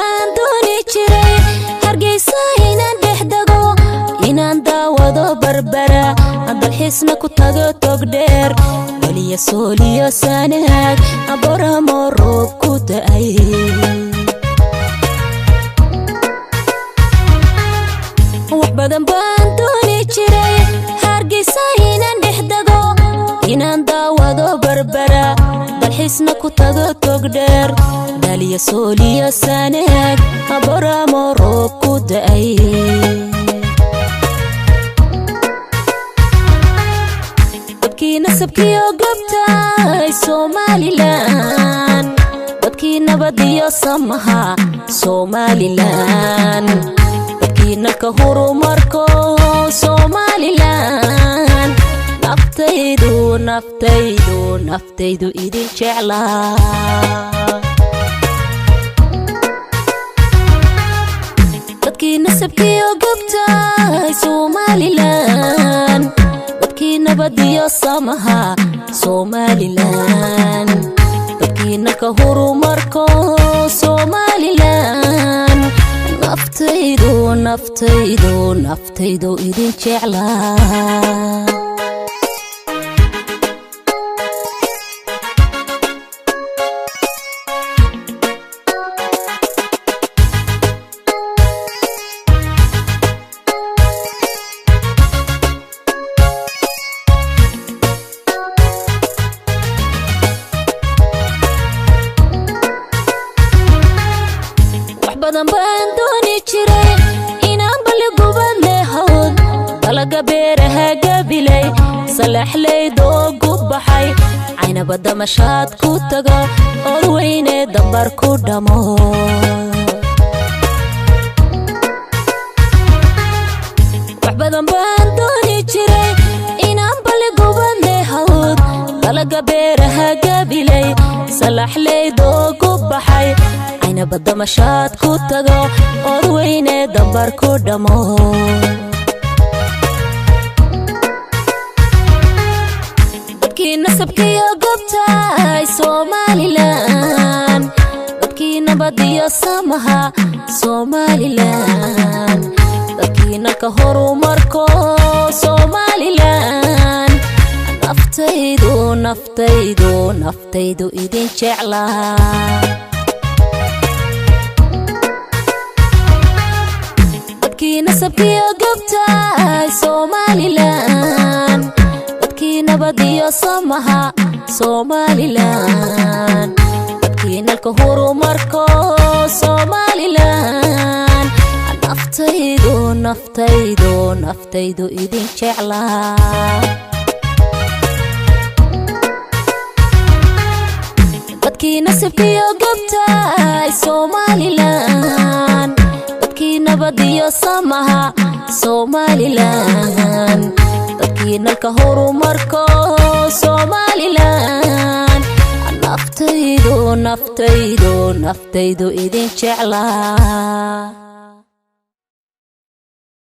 baan dooni jiray hargeysa inaan dhex dago inaan daawado barbara dalxiisna ku tago tog dheer waliya sooliyo sanaag aboramo roob ku da'ay wax badan baan dooni jiray hargeysa inaan dhex dago inaan daawado barbara dalxiisna ku tago tog dheer waliya sooliyo sanaag aboramo roob ku da'ay nasabkiyo gobtay Somaliland dadkii nabadiyo samaha Somaliland dadkii nalka horumarko Somaliland naftaydu idin jeclaa dadkii nasabkiyo gobtay Somaliland nabadiyo samaha Somaliland dadkii nalka horumarko Somaliland naftaydu idin jeclaa badan baan dooni jiray inaan balgubad leehood dalaga beeraha gabilay salaxley doogu baxay aynaba damashaad ku tago oo weyne dambar ku dhamo wax badan baan dooni jiray inaan balgubad leehood dalaga beeraha gabilay salaxley doogu baxay baddamashaad ku tago oo weyne dambar ku dhamo dadkii nasabkiyo gobtay Somaliland dadkii nabadiyo samaha Somaliland dadkii nalka horumarko Somaliland naftaydu idin jeclaa nasabkiyo gobtay Somaliland dadkii nabadiyo samaha Somaliland dadkii nalka horumarko Somaliland naftaydu idin jeclaa dadkii nasabkiyo gobtay Somaliland nabadiyo samaha Somaliland dadkii nalka horumarko Somaliland naftaydu idin jeclaa